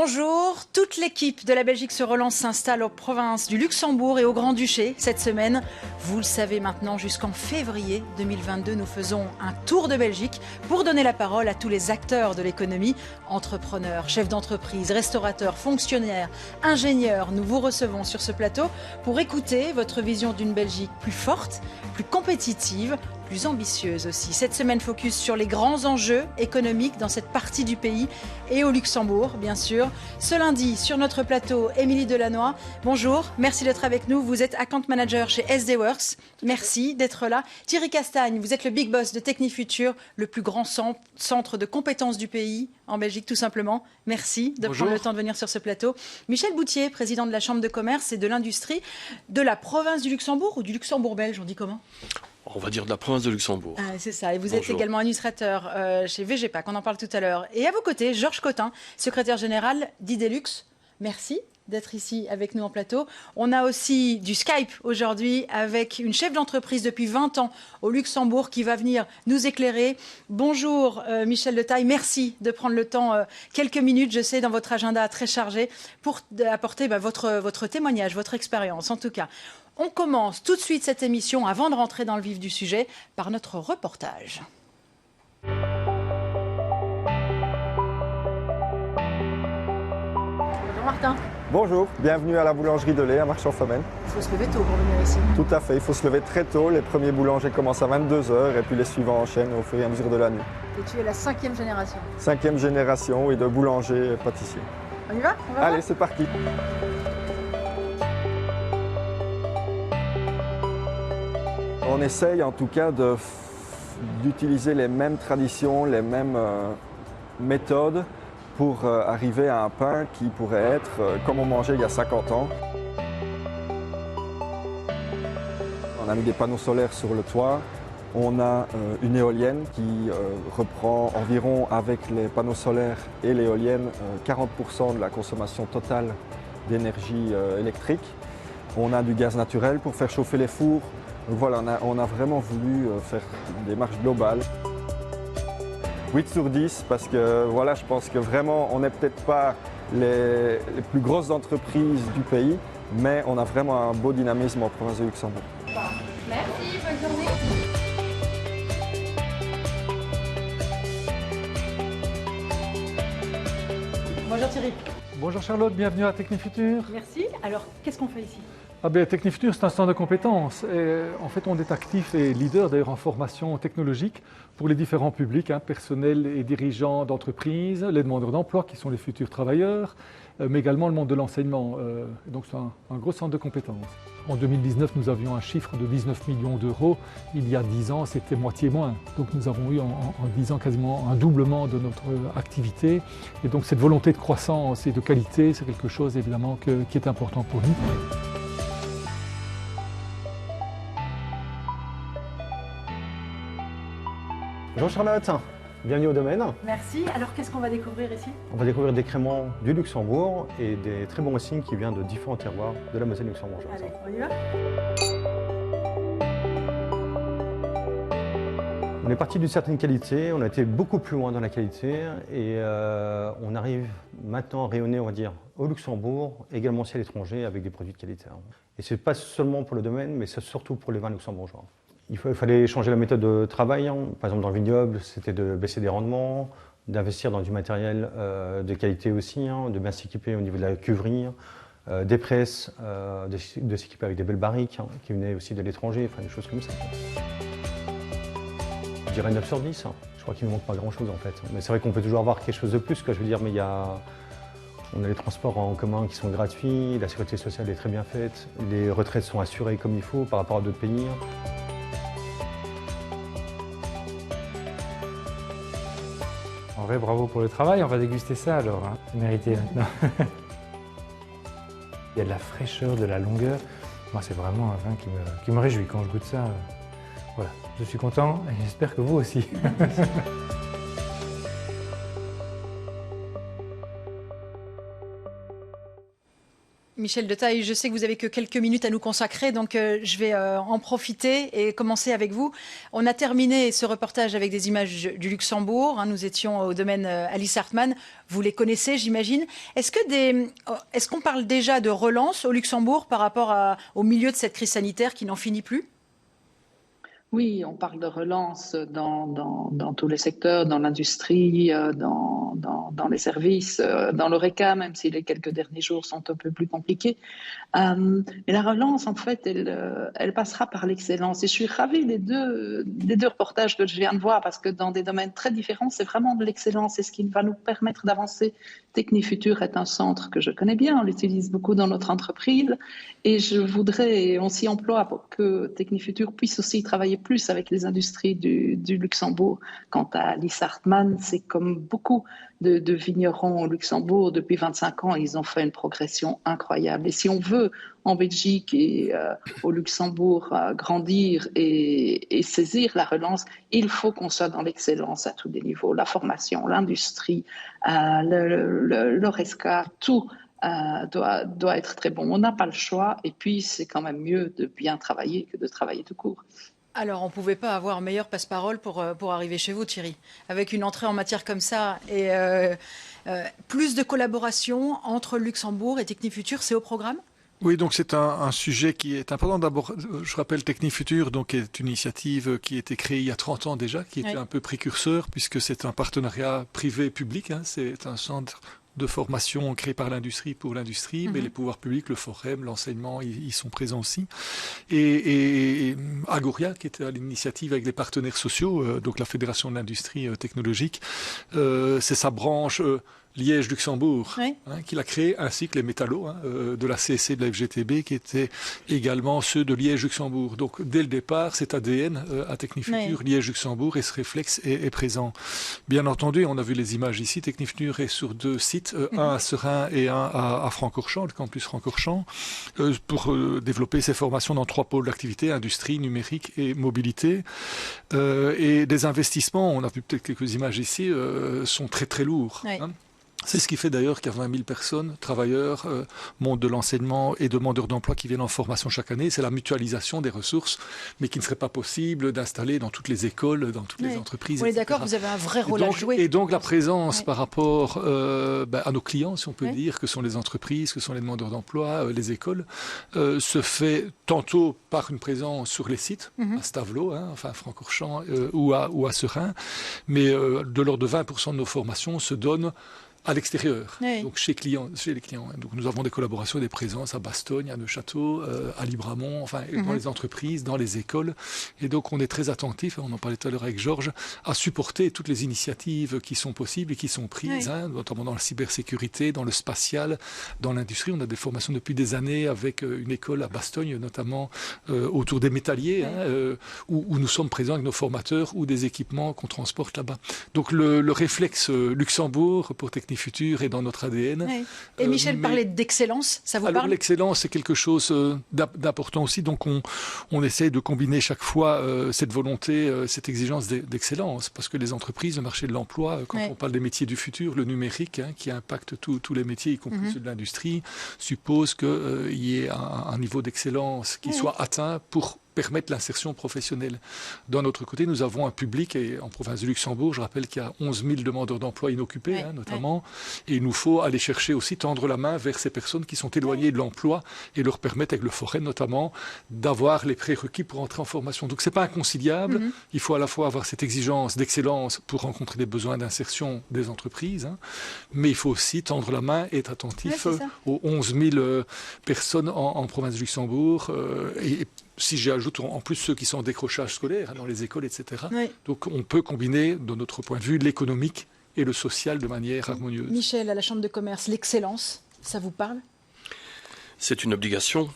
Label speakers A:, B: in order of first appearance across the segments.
A: Bonjour, toute l'équipe de la Belgique se relance, s'installe aux provinces du Luxembourg et au Grand-Duché cette semaine. Vous le savez maintenant, jusqu'en février 2022, nous faisons un tour de Belgique pour donner la parole à tous les acteurs de l'économie, entrepreneurs, chefs d'entreprise, restaurateurs, fonctionnaires, ingénieurs. Nous vous recevons sur ce plateau pour écouter votre vision d'une Belgique plus forte, plus compétitive, plus ambitieuse aussi. Cette semaine focus sur les grands enjeux économiques dans cette partie du pays et au Luxembourg, bien sûr. Ce lundi, sur notre plateau, Émilie Delannoy. Bonjour, merci d'être avec nous. Vous êtes account manager chez SD Works. Merci d'être là. Thierry Castagne, vous êtes le big boss de Technifutur, le plus grand centre de compétences du pays, en Belgique tout simplement. Merci de prendre le temps de venir sur ce plateau. Michel Boutier, président de la Chambre de commerce et de l'industrie de la province du Luxembourg ou du Luxembourg belge, on dit comment ?
B: On va dire de la province de Luxembourg.
A: C'est ça, et vous êtes également administrateur chez VGPAC, on en parle tout à l'heure. Et à vos côtés, Georges Cotin, secrétaire général d'Idelux. Merci d'être ici avec nous en plateau. On a aussi du Skype aujourd'hui avec une chef d'entreprise depuis 20 ans au Luxembourg qui va venir nous éclairer. Bonjour Michel de Taille, merci de prendre le temps, quelques minutes, je sais, dans votre agenda très chargé, pour apporter votre témoignage, votre expérience en tout cas. On commence tout de suite cette émission, avant de rentrer dans le vif du sujet, par notre reportage. Bonjour Martin.
C: Bonjour, bienvenue à la boulangerie de lait à Marchand-Famenne.
A: Il faut se lever tôt pour venir ici.
C: Tout à fait, il faut se lever très tôt. Les premiers boulangers commencent à 22 h et puis les suivants enchaînent au fur et à mesure de la nuit.
A: Et tu es la 5e génération.
C: 5e génération, oui, de boulangers et pâtissiers.
A: On y va?
C: Allez, c'est parti. On essaye en tout cas d'utiliser les mêmes traditions, les mêmes méthodes pour arriver à un pain qui pourrait être comme on mangeait il y a 50 ans. On a mis des panneaux solaires sur le toit. On a une éolienne qui reprend environ, avec les panneaux solaires et l'éolienne, 40% de la consommation totale d'énergie électrique. On a du gaz naturel pour faire chauffer les fours. Donc voilà, on a vraiment voulu faire une démarche globale. 8 sur 10 parce que voilà, je pense que vraiment on n'est peut-être pas les plus grosses entreprises du pays, mais on a vraiment un beau dynamisme en province de Luxembourg.
A: Merci, bonne journée. Bonjour Thierry.
D: Bonjour Charlotte, bienvenue à Technifutur.
A: Merci. Alors, qu'est-ce qu'on fait ici ?
D: Technifutur, c'est un centre de compétences. Et en fait, on est actif et leader d'ailleurs en formation technologique pour les différents publics, personnels et dirigeants d'entreprises, les demandeurs d'emploi qui sont les futurs travailleurs, mais également le monde de l'enseignement. Donc c'est un gros centre de compétences. En 2019, nous avions un chiffre de 19 millions d'euros. Il y a 10 ans, c'était moitié moins. Donc nous avons eu en 10 ans quasiment un doublement de notre activité. Et donc cette volonté de croissance et de qualité, c'est quelque chose évidemment qui est important pour nous.
E: Bonjour Charlotte, bienvenue au domaine.
A: Merci. Alors, qu'est-ce qu'on va découvrir ici ?
E: On va découvrir des créments du Luxembourg et des très bons signes qui viennent de différents terroirs de la Moselle luxembourgeoise.
A: Allez, on y va ?
E: On est parti d'une certaine qualité, on a été beaucoup plus loin dans la qualité et on arrive maintenant à rayonner, on va dire, au Luxembourg, également aussi à l'étranger avec des produits de qualité. Et ce n'est pas seulement pour le domaine, mais c'est surtout pour les vins luxembourgeois. Il fallait changer la méthode de travail. Par exemple, dans le vignoble, c'était de baisser des rendements, d'investir dans du matériel de qualité aussi, de bien s'équiper au niveau de la cuverie, des presses, de s'équiper avec des belles barriques qui venaient aussi de l'étranger, enfin des choses comme ça. Je dirais 9 sur 10. Je crois qu'il ne manque pas grand-chose en fait. Mais c'est vrai qu'on peut toujours avoir quelque chose de plus, je veux dire, mais on a les transports en commun qui sont gratuits, la sécurité sociale est très bien faite, les retraites sont assurées comme il faut par rapport à d'autres pays.
F: En vrai, bravo pour le travail, on va déguster ça alors, c'est mérité maintenant. Il y a de la fraîcheur, de la longueur. Moi, c'est vraiment un vin qui me réjouit quand je goûte ça. Voilà, je suis content et j'espère que vous aussi.
A: Michel de Taille, je sais que vous avez que quelques minutes à nous consacrer, donc je vais en profiter et commencer avec vous. On a terminé ce reportage avec des images du Luxembourg. Hein, nous étions au domaine Alice Hartmann. Vous les connaissez, j'imagine. Est-ce qu'on parle déjà de relance au Luxembourg par rapport au milieu de cette crise sanitaire qui n'en finit plus ?
G: Oui, on parle de relance dans tous les secteurs, dans l'industrie, dans les services, dans l'ORECA, même si les quelques derniers jours sont un peu plus compliqués. Mais la relance, en fait, elle passera par l'excellence. Et je suis ravie des deux reportages que je viens de voir, parce que dans des domaines très différents, c'est vraiment de l'excellence. C'est ce qui va nous permettre d'avancer. Technifutur est un centre que je connais bien, on l'utilise beaucoup dans notre entreprise. Et on s'y emploie pour que Technifutur puisse aussi travailler plus avec les industries du Luxembourg. Quant à Alice Hartmann, c'est comme beaucoup de vignerons au Luxembourg. Depuis 25 ans, ils ont fait une progression incroyable. Et si on veut, en Belgique et au Luxembourg, grandir et saisir la relance, il faut qu'on soit dans l'excellence à tous les niveaux. La formation, l'industrie, l'ORESCA, tout doit être très bon. On n'a pas le choix, et puis c'est quand même mieux de bien travailler que de travailler tout court.
A: Alors, on ne pouvait pas avoir meilleur passe-parole pour arriver chez vous, Thierry. Avec une entrée en matière comme ça et plus de collaboration entre Luxembourg et Technifutur, c'est au programme ?
D: Oui, donc c'est un sujet qui est important. D'abord, je rappelle Technifutur, donc est une initiative qui a été créée il y a 30 ans déjà, qui était un peu précurseur, puisque c'est un partenariat privé-public. C'est un centre de formation créé par l'industrie pour l'industrie, mais les pouvoirs publics, le forum, l'enseignement, ils sont présents aussi. Et Agoria, qui était à l'initiative avec les partenaires sociaux, donc la Fédération de l'industrie technologique, c'est sa branche Liège-Luxembourg, qui l'a créé, ainsi que les métallos de la CSC de la FGTB, qui étaient également ceux de Liège-Luxembourg. Donc, dès le départ, cet ADN à Technifutur, Liège-Luxembourg, et ce réflexe est présent. Bien entendu, on a vu les images ici, Technifutur est sur 2 sites, un à Seraing et un à Francorchamps, le campus Francorchamps, pour développer ses formations dans 3 pôles d'activité, industrie, numérique et mobilité. Et des investissements, on a vu peut-être quelques images ici, sont très très lourds. C'est ce qui fait d'ailleurs qu'il y a 20 000 personnes, travailleurs, monde de l'enseignement et demandeurs d'emploi qui viennent en formation chaque année. C'est la mutualisation des ressources, mais qui ne serait pas possible d'installer dans toutes les écoles, dans toutes les entreprises.
A: On est d'accord, vous avez un vrai rôle à jouer.
D: Et donc la présence par rapport à nos clients, si on peut dire, que sont les entreprises, que sont les demandeurs d'emploi, les écoles, se fait tantôt par une présence sur les sites, à Stavelot, enfin Francorchamps ou à Seraing, mais de l'ordre de 20% de nos formations se donnent à l'extérieur, donc chez les clients. Donc nous avons des collaborations et des présences à Bastogne, à Neuchâteau, à Libramont, enfin dans les entreprises, dans les écoles. Et donc on est très attentif, on en parlait tout à l'heure avec Georges, à supporter toutes les initiatives qui sont possibles et qui sont prises, notamment dans la cybersécurité, dans le spatial, dans l'industrie. On a des formations depuis des années avec une école à Bastogne, notamment autour des métalliers, où nous sommes présents avec nos formateurs ou des équipements qu'on transporte là-bas. Donc le réflexe Luxembourg pour Technifutur est dans notre ADN.
A: Et Michel parlait d'excellence, ça vous parle ?
D: L'excellence, c'est quelque chose d'important aussi. Donc on essaye de combiner chaque fois cette volonté, cette exigence d'excellence, parce que les entreprises, le marché de l'emploi, quand on parle des métiers du futur, le numérique, qui impacte tous les métiers, y compris ceux de l'industrie, suppose qu'il y ait un niveau d'excellence qui soit atteint pour permettre l'insertion professionnelle. D'un autre côté, nous avons un public, et en province de Luxembourg, je rappelle qu'il y a 11 000 demandeurs d'emploi inoccupés, notamment, et il nous faut aller chercher aussi, tendre la main vers ces personnes qui sont éloignées de l'emploi et leur permettre, avec le forum notamment, d'avoir les prérequis pour entrer en formation. Donc c'est pas inconciliable, il faut à la fois avoir cette exigence d'excellence pour rencontrer les besoins d'insertion des entreprises, mais il faut aussi tendre la main et être attentif aux 11 000 personnes en province de Luxembourg, et si j'ajoute en plus ceux qui sont en décrochage scolaire, dans les écoles, etc. Donc on peut combiner, de notre point de vue, l'économique et le social de manière harmonieuse.
A: Michel, à la Chambre de commerce, l'excellence, ça vous parle ?
B: C'est une obligation.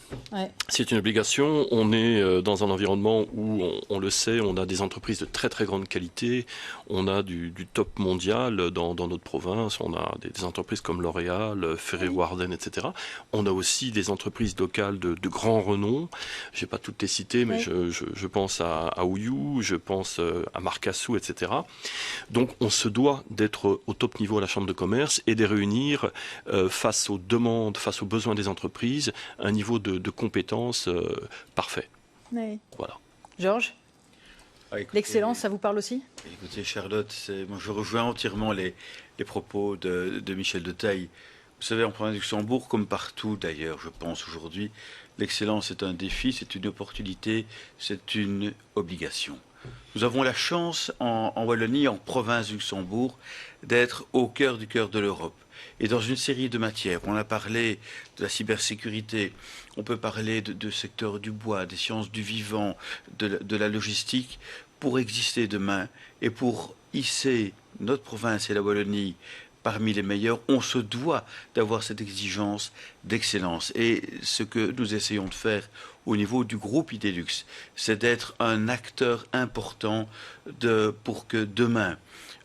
B: C'est une obligation. On est dans un environnement où, on le sait, on a des entreprises de très très grande qualité. On a du top mondial dans notre province. On a des entreprises comme L'Oréal, Ferrero-Warden, etc. On a aussi des entreprises locales de grand renom. Je vais pas toutes les citer, mais je pense à Ouyou, je pense à Marcassou, etc. Donc on se doit d'être au top niveau à la Chambre de commerce et de réunir face aux demandes, face aux besoins des entreprises, crise, un niveau de compétence parfait.
A: Oui.
B: Voilà.
A: Georges,
H: écoutez,
A: l'excellence, ça vous parle aussi?
H: Écoutez, Charlotte, moi, je rejoins entièrement les propos de Michel de Taille. Vous savez, en province du Luxembourg, comme partout d'ailleurs, je pense aujourd'hui, l'excellence est un défi, c'est une opportunité, c'est une obligation. Nous avons la chance en Wallonie, en province du Luxembourg, d'être au cœur de l'Europe. Et dans une série de matières, on a parlé de la cybersécurité, on peut parler de secteur du bois, des sciences du vivant, de la logistique, pour exister demain et pour hisser notre province et la Wallonie parmi les meilleurs, on se doit d'avoir cette exigence d'excellence. Et ce que nous essayons de faire au niveau du groupe Idelux, c'est d'être un acteur important pour que demain,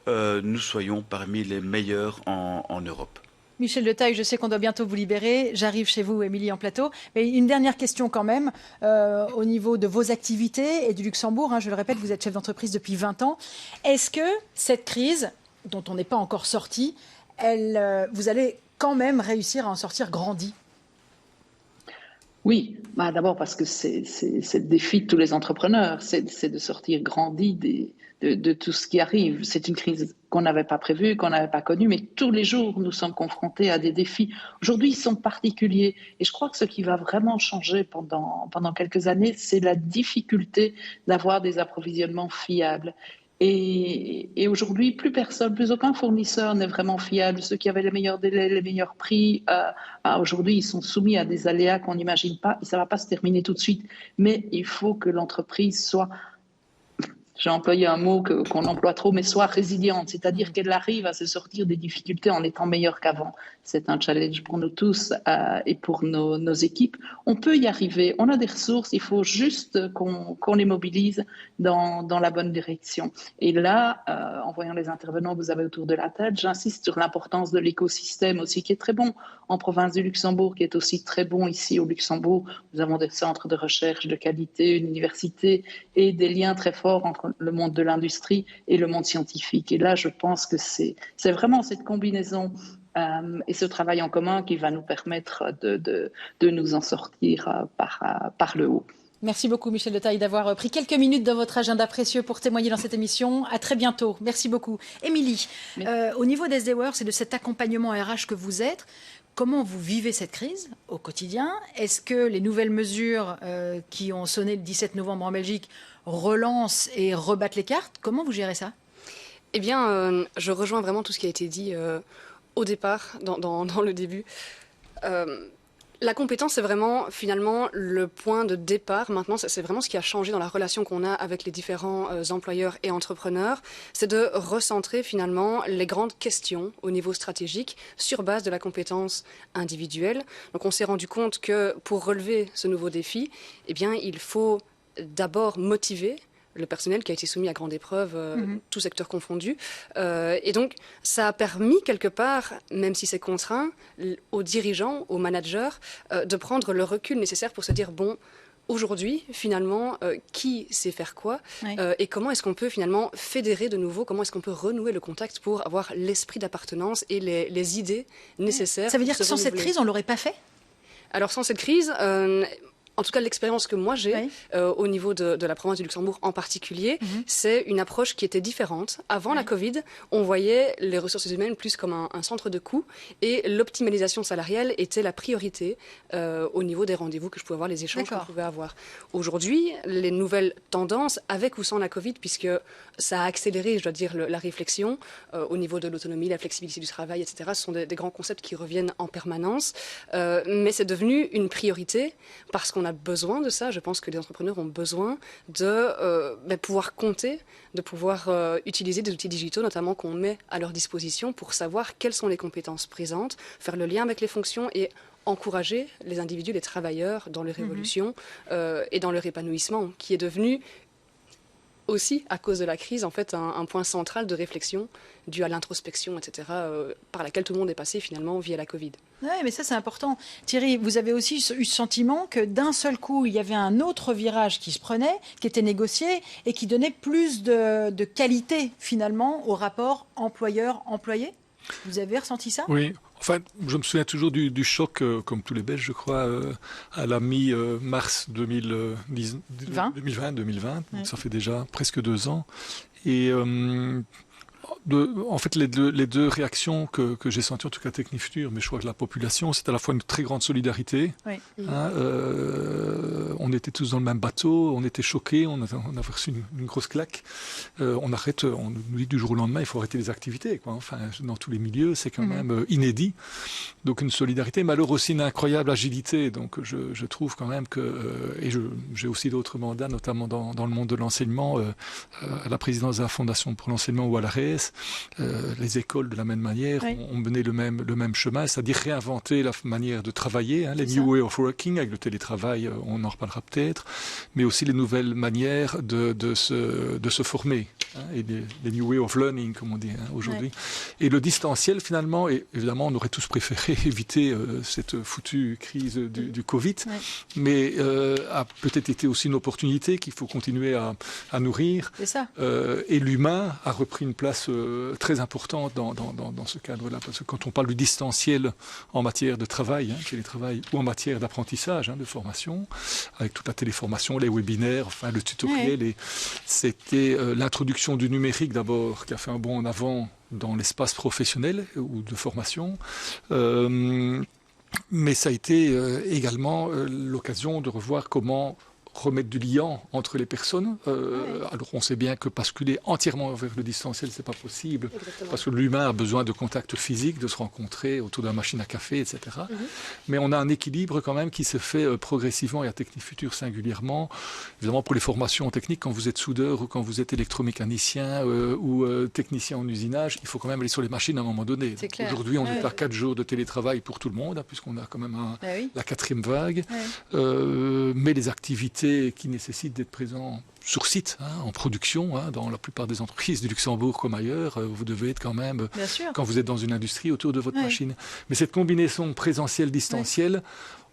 H: nous soyons parmi les meilleurs en Europe.
A: Michel de Taille, je sais qu'on doit bientôt vous libérer. J'arrive chez vous, Émilie, en plateau. Mais une dernière question quand même, au niveau de vos activités et du Luxembourg. Je le répète, vous êtes chef d'entreprise depuis 20 ans. Est-ce que cette crise, dont on n'est pas encore sorti, vous allez quand même réussir à en sortir grandi?
G: Oui, d'abord parce que c'est le défi de tous les entrepreneurs, c'est de sortir grandi de tout ce qui arrive. C'est une crise qu'on n'avait pas prévue, qu'on n'avait pas connue, mais tous les jours, nous sommes confrontés à des défis. Aujourd'hui, ils sont particuliers. Et je crois que ce qui va vraiment changer pendant quelques années, c'est la difficulté d'avoir des approvisionnements fiables. Et aujourd'hui, plus aucun fournisseur n'est vraiment fiable. Ceux qui avaient les meilleurs délais, les meilleurs prix, aujourd'hui, ils sont soumis à des aléas qu'on n'imagine pas. Et ça ne va pas se terminer tout de suite. Mais il faut que l'entreprise soit, j'ai employé un mot qu'on emploie trop, mais soit résiliente, c'est-à-dire qu'elle arrive à se sortir des difficultés en étant meilleure qu'avant. C'est un challenge pour nous tous et pour nos équipes. On peut y arriver, on a des ressources, il faut juste qu'on les mobilise dans la bonne direction. Et là, en voyant les intervenants que vous avez autour de la table, j'insiste sur l'importance de l'écosystème aussi, qui est très bon en province du Luxembourg, qui est aussi très bon ici au Luxembourg. Nous avons des centres de recherche de qualité, une université et des liens très forts entre le monde de l'industrie et le monde scientifique. Et là, je pense que c'est vraiment cette combinaison et ce travail en commun qui va nous permettre de nous en sortir par le haut.
A: Merci beaucoup, Michel de Taille, d'avoir pris quelques minutes dans votre agenda précieux pour témoigner dans cette émission. À très bientôt. Merci beaucoup. Émilie, au niveau des SDWorks et de cet accompagnement RH que vous êtes, comment vous vivez cette crise au quotidien? Est-ce que les nouvelles mesures qui ont sonné le 17 novembre en Belgique relancent et rebattent les cartes? Comment vous gérez ça?
I: Eh bien, je rejoins vraiment tout ce qui a été dit au départ, dans le début. La compétence, c'est vraiment finalement le point de départ. Maintenant, c'est vraiment ce qui a changé dans la relation qu'on a avec les différents employeurs et entrepreneurs. C'est de recentrer finalement les grandes questions au niveau stratégique sur base de la compétence individuelle. Donc on s'est rendu compte que pour relever ce nouveau défi, eh bien, il faut d'abord motiver le personnel qui a été soumis à grande épreuve, tout secteur confondu. Et donc, ça a permis quelque part, même si c'est contraint, aux dirigeants, aux managers, de prendre le recul nécessaire pour se dire, bon, aujourd'hui, finalement, qui sait faire quoi et comment est-ce qu'on peut finalement fédérer de nouveau, comment est-ce qu'on peut renouer le contact pour avoir l'esprit d'appartenance et les idées nécessaires.
A: Ça veut dire que sans cette crise, on ne l'aurait pas fait?
I: Alors, sans cette crise... En tout cas, l'expérience que moi j'ai au niveau de la province du Luxembourg en particulier, c'est une approche qui était différente. Avant la Covid, on voyait les ressources humaines plus comme un centre de coût et l'optimalisation salariale était la priorité au niveau des rendez-vous que je pouvais avoir, les échanges que je pouvais avoir. Aujourd'hui, les nouvelles tendances, avec ou sans la Covid, puisque ça a accéléré, je dois dire, la réflexion au niveau de l'autonomie, la flexibilité du travail, etc. Ce sont des grands concepts qui reviennent en permanence, mais c'est devenu une priorité parce qu'on a besoin de ça. Je pense que les entrepreneurs ont besoin de pouvoir compter, de pouvoir utiliser des outils digitaux, notamment qu'on met à leur disposition pour savoir quelles sont les compétences présentes, faire le lien avec les fonctions et encourager les individus, les travailleurs dans leur évolution et dans leur épanouissement, qui est devenu aussi, à cause de la crise, en fait, un point central de réflexion dû à l'introspection, etc., par laquelle tout le monde est passé finalement via la Covid.
A: Oui, mais ça c'est important. Thierry, vous avez aussi eu ce sentiment que d'un seul coup, il y avait un autre virage qui se prenait, qui était négocié et qui donnait plus de qualité finalement au rapport employeur-employé? Vous avez ressenti ça?
D: Oui, Enfin, je me souviens toujours du choc, comme tous les Belges, je crois, à la mi-mars 2020. Donc ça fait déjà presque 2 ans. Et en fait, les deux réactions que j'ai senties, en tout cas Technifutur, mais je crois que la population, c'est à la fois une très grande solidarité. Oui. On était tous dans le même bateau, on était choqués, on a reçu une grosse claque. On nous dit du jour au lendemain, il faut arrêter les activités, quoi. Enfin, dans tous les milieux, c'est quand même inédit. Donc une solidarité, mais alors aussi une incroyable agilité. Donc je trouve quand même que, et j'ai aussi d'autres mandats, notamment dans le monde de l'enseignement, à la présidence de la Fondation pour l'enseignement ou à la RES. Les écoles, de la même manière, ont mené le même chemin, c'est-à-dire réinventer la manière de travailler, les new way of working, avec le télétravail, on en reparlera peut-être, mais aussi les nouvelles manières de se former, et les new way of learning, comme on dit aujourd'hui. Et le distanciel, finalement, et évidemment, on aurait tous préféré éviter cette foutue crise du Covid, mais a peut-être été aussi une opportunité qu'il faut continuer à nourrir.
A: C'est ça.
D: Et l'humain a repris une place très importante dans ce cadre-là, parce que quand on parle du distanciel en matière de travail, télétravail, ou en matière d'apprentissage, de formation, avec toute la téléformation, les webinaires, enfin le tutoriel, c'était l'introduction du numérique d'abord qui a fait un bond en avant dans l'espace professionnel ou de formation. Mais ça a été également l'occasion de revoir comment remettre du lien entre les personnes. Alors on sait bien que basculer entièrement vers le distanciel, c'est pas possible. Exactement. Parce que l'humain a besoin de contact physique, de se rencontrer autour de la machine à café, etc. Mais on a un équilibre quand même qui se fait progressivement, et à Technifutur singulièrement. Évidemment, pour les formations techniques, quand vous êtes soudeur ou quand vous êtes électromécanicien ou technicien en usinage, il faut quand même aller sur les machines à un moment donné. Aujourd'hui, on est à 4 jours de télétravail pour tout le monde, puisqu'on a quand même la 4e vague. Mais les activités qui nécessitent d'être présents sur site, en production, dans la plupart des entreprises du Luxembourg comme ailleurs, vous devez être quand même, quand vous êtes dans une industrie, autour de votre machine. Mais cette combinaison présentielle-distancielle,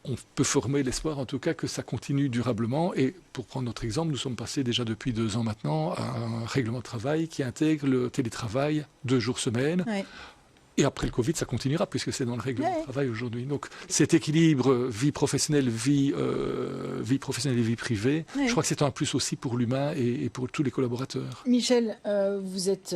D: on peut former l'espoir en tout cas que ça continue durablement. Et pour prendre notre exemple, nous sommes passés déjà depuis 2 ans maintenant à un règlement de travail qui intègre le télétravail 2 jours semaine. Et après le Covid, ça continuera, puisque c'est dans le règlement de travail aujourd'hui. Donc cet équilibre vie professionnelle, vie professionnelle et vie privée, je crois que c'est un plus aussi pour l'humain et pour tous les collaborateurs.
A: Michel, vous êtes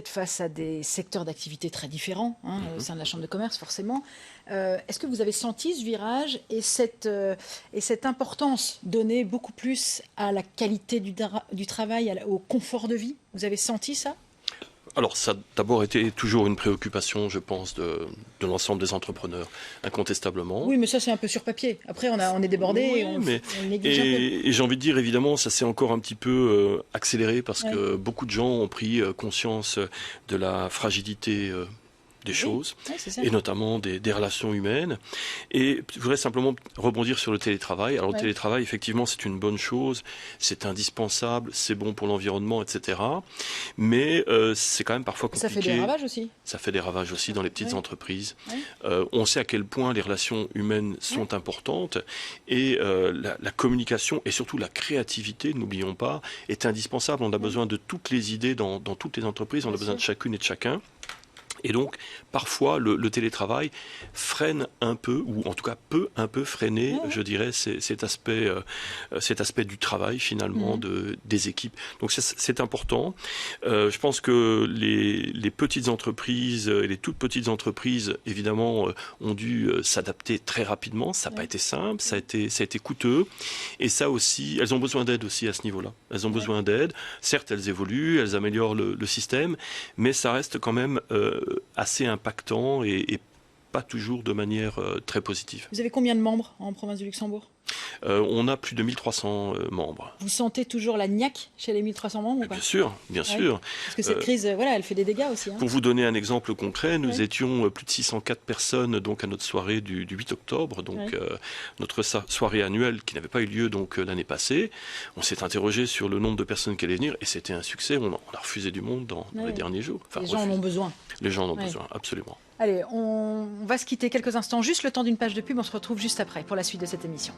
A: face à des secteurs d'activité très différents, au sein de la Chambre de commerce, forcément. Est-ce que vous avez senti ce virage et cette importance donnée beaucoup plus à la qualité du travail, au confort de vie? Vous avez senti ça?
B: Alors, ça a d'abord été toujours une préoccupation, je pense, de l'ensemble des entrepreneurs, incontestablement.
A: Oui, mais ça, c'est un peu sur papier. Après, on est débordé, on néglige un peu.
B: Et j'ai envie de dire, évidemment, ça s'est encore un petit peu accéléré parce que beaucoup de gens ont pris conscience de la fragilité des choses, et notamment des relations humaines. Et je voudrais simplement rebondir sur le télétravail. Alors le télétravail, effectivement, c'est une bonne chose, c'est indispensable, c'est bon pour l'environnement, etc. Mais c'est quand même parfois compliqué.
A: Ça fait des ravages aussi.
B: Ça fait des ravages aussi dans les petites entreprises. On sait à quel point les relations humaines sont importantes, et la communication et surtout la créativité, n'oublions pas, est indispensable. On a besoin de toutes les idées dans toutes les entreprises, on a besoin de chacune et de chacun. Et donc, parfois, le télétravail freine un peu, ou en tout cas peut un peu freiner, je dirais, cet aspect du travail, finalement, des équipes. Donc, c'est important. Je pense que les petites entreprises et les toutes petites entreprises, évidemment, ont dû s'adapter très rapidement. Ça n'a pas été simple, ça a été coûteux. Et ça aussi, elles ont besoin d'aide aussi à ce niveau-là. Elles ont besoin d'aide. Certes, elles évoluent, elles améliorent le système, mais ça reste quand même assez impactant et pas toujours de manière très positive.
A: Vous avez combien de membres en province du Luxembourg ?
B: On a plus de 1300 membres.
A: Vous sentez toujours la niaque chez les 1300 membres ou pas ?
B: Bien sûr.
A: Parce que cette crise, elle fait des dégâts aussi.
B: Pour vous donner un exemple concret, nous étions plus de 604 personnes donc, à notre soirée du 8 octobre, donc notre soirée annuelle qui n'avait pas eu lieu donc, l'année passée. On s'est interrogé sur le nombre de personnes qui allaient venir et c'était un succès. On a refusé du monde dans les derniers jours.
A: Enfin, les gens en ont besoin.
B: Les gens en ont besoin, absolument.
A: Allez, on va se quitter quelques instants, juste le temps d'une page de pub. On se retrouve juste après pour la suite de cette émission.